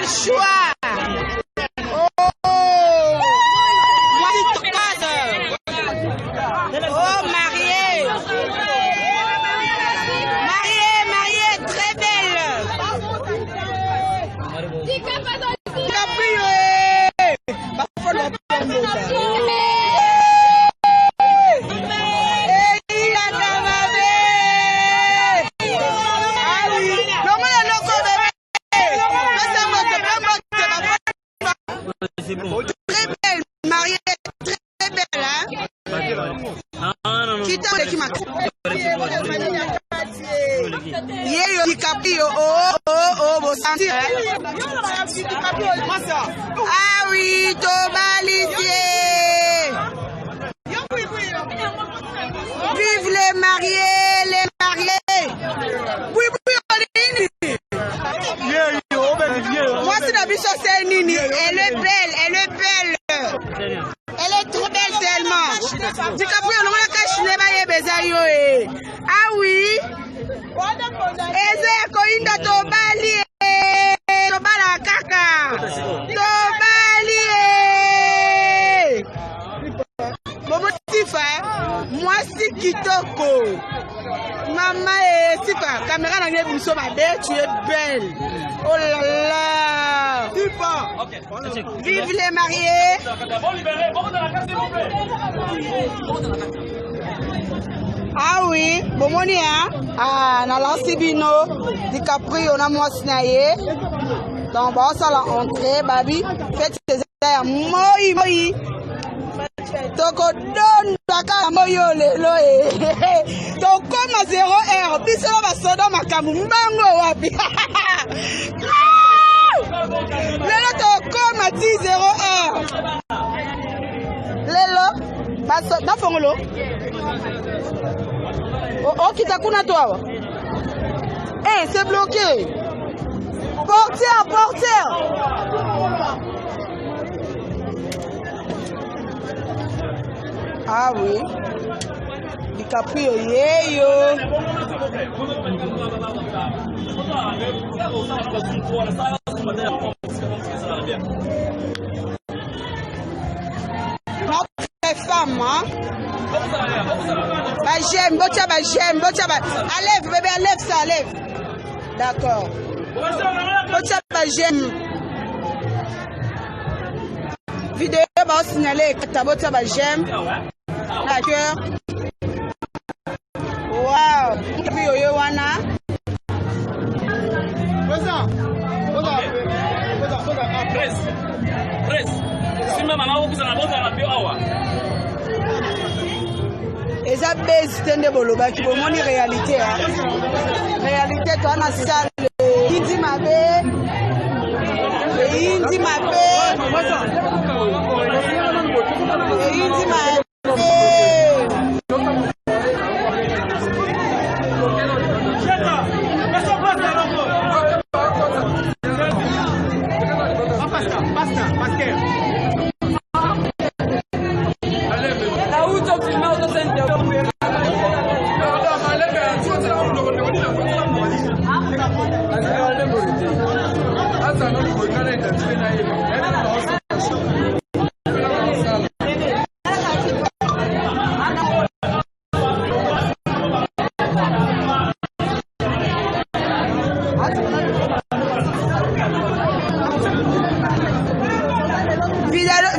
choix. Oh, mariée. Mariée, très belle. Très belle, mariée, très belle, hein? Qui t'a dit qui m'a ah oui, Thomas Lissier. Vive les mariés, les mariés. Oui, moi, c'est la biche, c'est Nini. Elle est belle, elle est belle. Elle est trop belle tellement. Ah oui. Eze koinda tobali. Tobala kaka. Tobali. Momo Tifa, moi c'est kitoko. Maman et Tifa, caméra n'a rien vu sur ma belle, tu es belle. Oh là là. Tifa. Vive les mariés. Ah oui, bon mon hein. Ah, na lancibino, DiCaprio on a moi snaye. Donc bon ça la entrée, baby. Faites tes airs, moi. Toko don baka moyo lelo eh. Toko ma 0R, biso ba soda makamu mbango wapi. Lelo toko ma 0R. Lelo ba fongolo. Oh, kitakuna toi. Eh, c'est bloqué. Porteur. Ah oui. DiCaprio, yo. Notre femme, hein? J'aime, botia. Allez, bébé, enlève ça, enlève. D'accord. Botia, j'aime. Vidéo, va signaler, botia, j'aime. D'accord. Wow. Yo, wana. Eza base tende boloba ki bomoni réalité hein. Réalité toi na salle indi mabe. Indi mabe.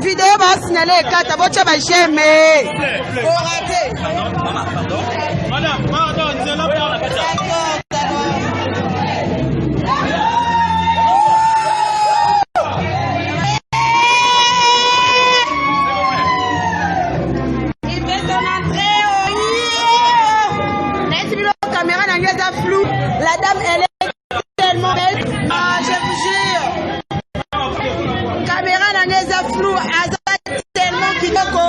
Vidéo va signaler kata bocha ba j'aime. Pour rater. Madame, c'est là pour la flou. La dame elle est tellement belle. Ah, je vous jure. Caméra dans les flou, tellement kitoko.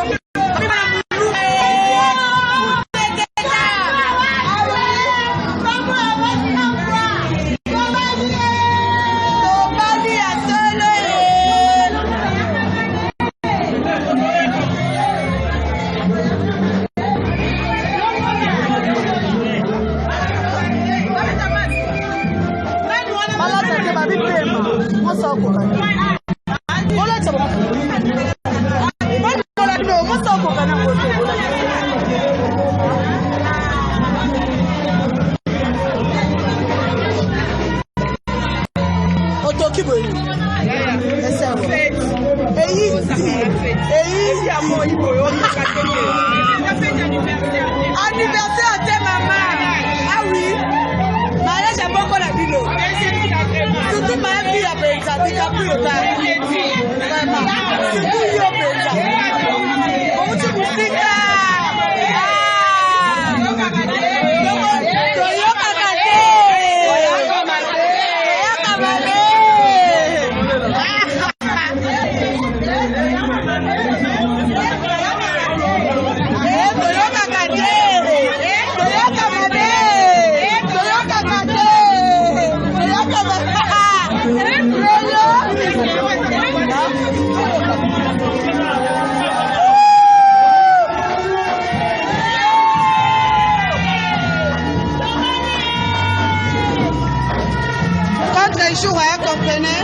Anniversaire à tes mamans. Ah oui. Mariage à beaucoup la ville. Surtout ma fille à Benza, tu as plus vraiment. Surtout yo Benza. Comment tu me dis ça? Jour à comprenez.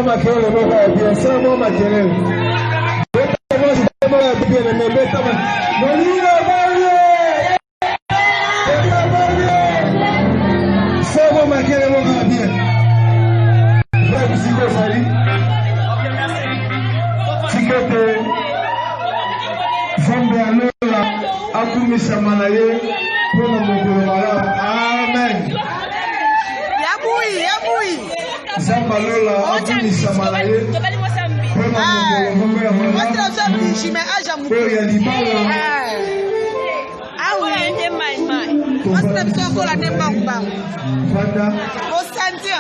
makelele moko ya bien, sala makelele. Moninga baye. Sala makelele moko ya bien. Vai bisiko sali. Tikete. Zambe alola akumisa manaye pona mokolo malamu. Amen. Yabui. Zambe alola akumisa manaye pona mokolo malamu. Moi c'est la seule qui j'y mets à jamou. Oyo ya libala. Ah oui. Moi c'est la seule qu'on la démarre pas. Fanda. Au sentir.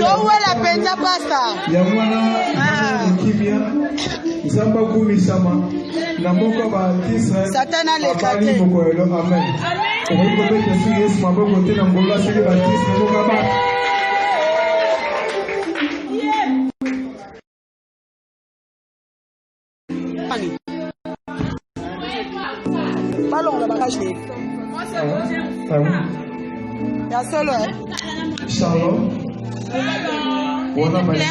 Towe la penza pasta. Yamwana kimia. Zamba kumisama. Na moko ba Israel. Satana le kate. Amen. Oiko bete su Yesu maboko tena ngola sele ba Israel moko ba. Ballon la bagage. Ya solo. Shalom. Wana bali.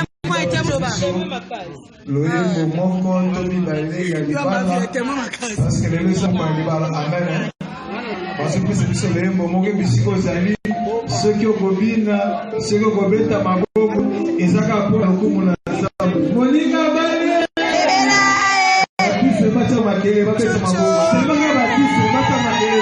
Loyembo moko tobi bale ya libala. Parce que les gens sont libala. Amen. Parce que c'est biso loyembo moko bisiko zali. Soki okobina, soki okobeta maboko, ezaka mpona lokumu Nzambe. Moninga bale. Baptiste bata makele bapesa maboko. Sebanga baptiste bata makele.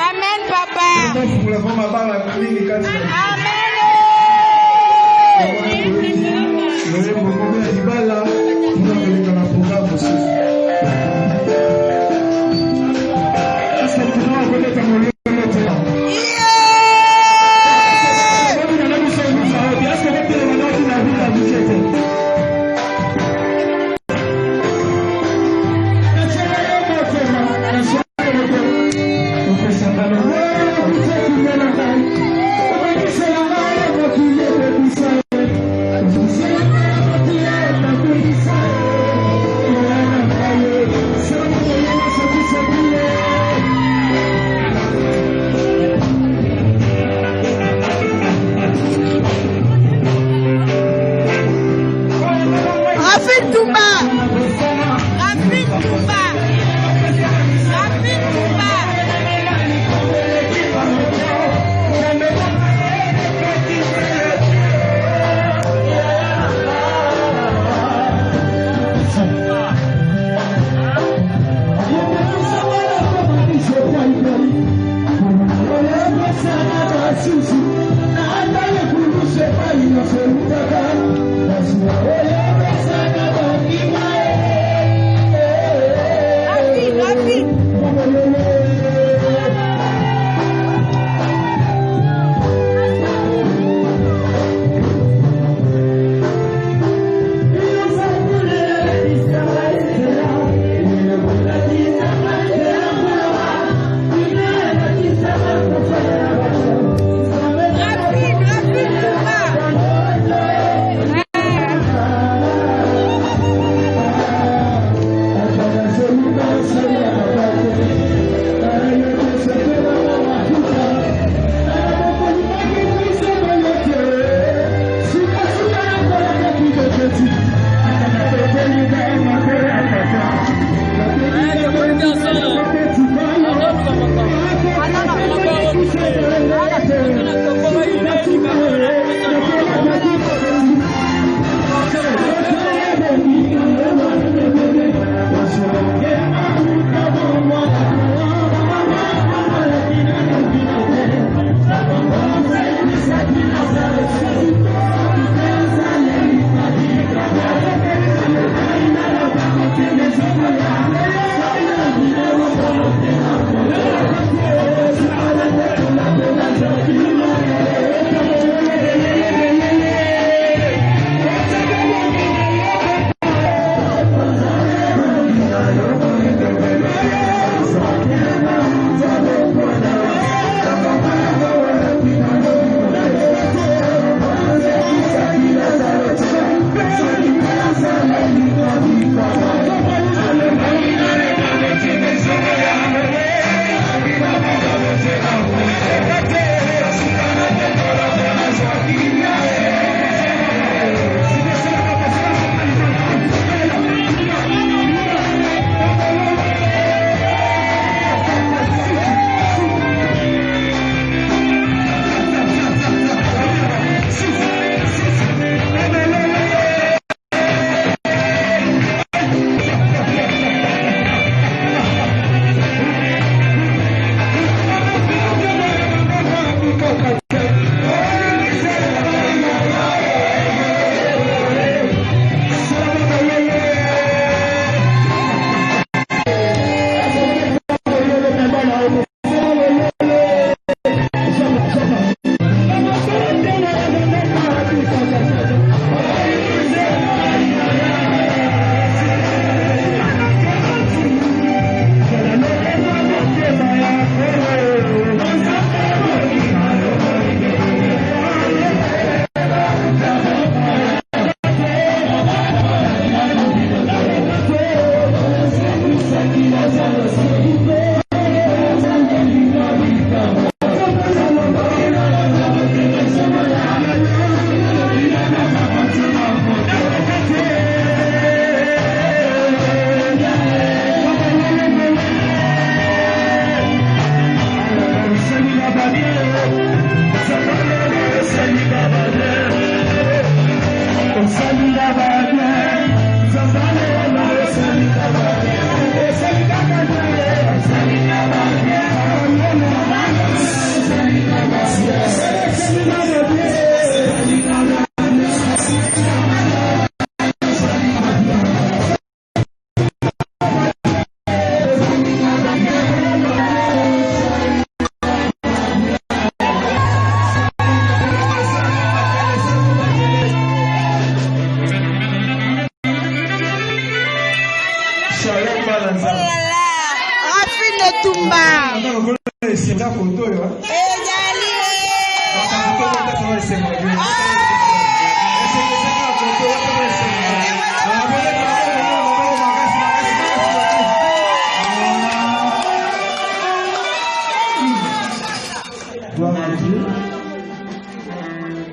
Amen, papa.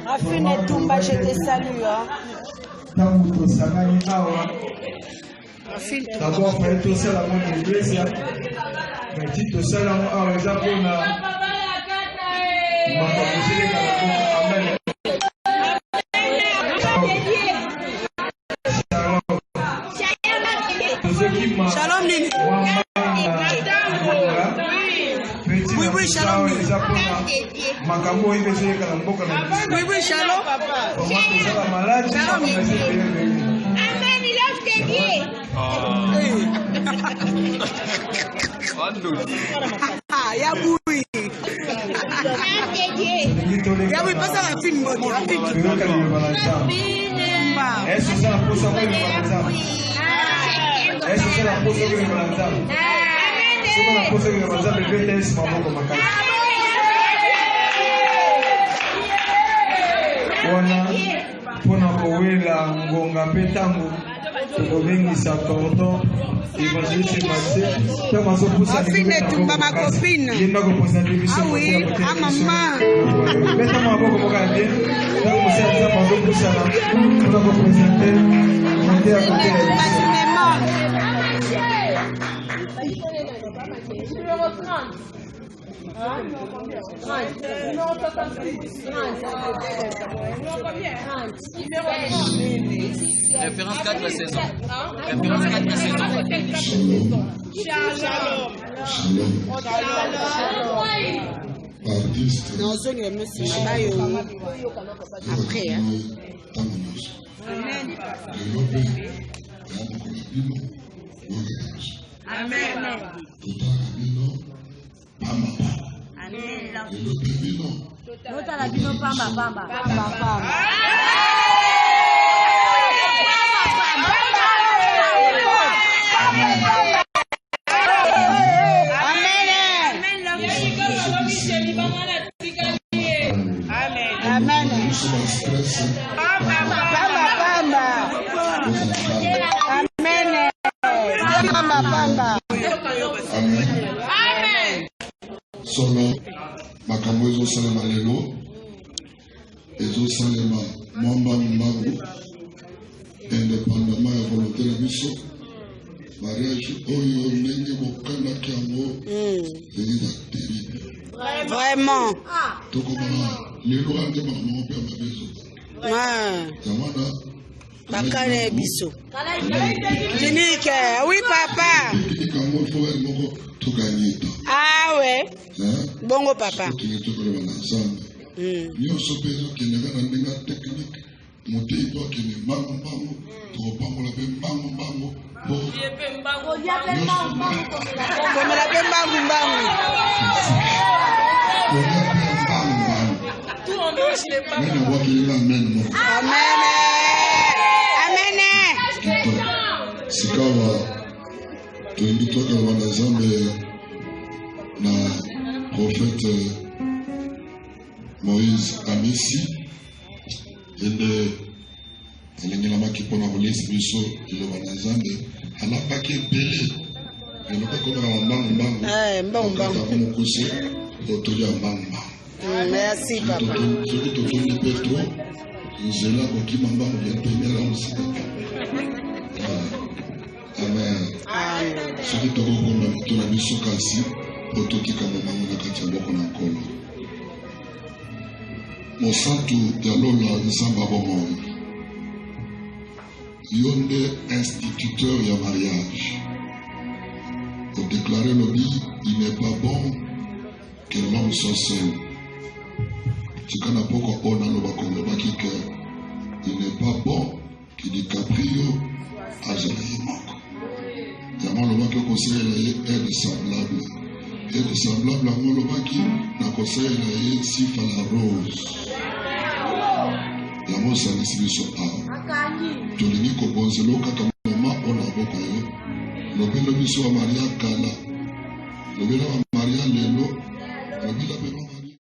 Rafine Tumba, je te salue. D'abord, il faut tout ça la bonne église. Mais dit tout ça là, on va faire pour la. Amen. Shalom Nini. Oui, oui, shalom. Oui, oui, shalom, papa. Shalom. Amen, il love Dédié. Yaboui. Yaboui, passe à la film. Est-ce que ça la pose avec le balançable? Est-ce que ça la pose avec le balançable? Si on la pose avec le balançable, le BTS m'a beaucoup marqué. Wana pona kowela ngonga petango tokobengisa tonton evangeliste Mathieu tama sopusa Rafine Tumba ma copine. yenda koposa division. Ah oui, ah maman. Beta maboko mokande tama musa maboko kusala pona kopresenter monter à côté. Référence 4 la saison. Référence 4 la saison. Artiste. Non, je ne me suis pas eu. Après, hein. Amen. Solo makambo ezosalema lelo ezosalema mwamba mbangu indépendamment ya volonté na biso mariage oyo ndenge bokandaki yango ezeza terrible Vraiment. tokomana lelo ande makambo mpe ya mabe ezota yamwana Bakane biso. Clinique, oui papa. clinique yango fo ele moko toganye ta Ah ouais. Bongo papa. tokolela na nzambe nyonso mpe ezokendeka na ndenge ya technique motei mpo akende mbangu mbangu tokopambola mpe mbangu mbangu po Komela pe mbangu mbangu. kolia mpe mbangu mbangu nene wakelela amen moko Amen. Amen. kito sikawa tolingi tokaloba na nzambe na prophète Moïse Amisi ende alengelamaki mpona kolesi biso liloba na nzambe alapaki ebele eloba komaka mambangu mbangu Mbangu mbangu. mokuse totolia mbangu mbangu Merci papa. soki totondi mpe tro nzela kokima mbangu ya pemela mosika amen soki tokokomba mito na biso kasi po totika mobango na kati ya moko na nkolo mosantu ya lola nzambe abomoi yo nde instituteur ya mariage odéclare lobi il n'est pas bon que l'homme soit seul tika na poko oyo nalobaka olobaki ke il n'est pas bon que DiCaprio azala ye moko yango olobaki okosalela ye aide semblable aide semblable yango olobaki nakosalela ye sifa la rose yango osalisi biso awa tolingi kobonzela kaka moma oyo na boka yo lobelo biso ya maria kala lobelo ya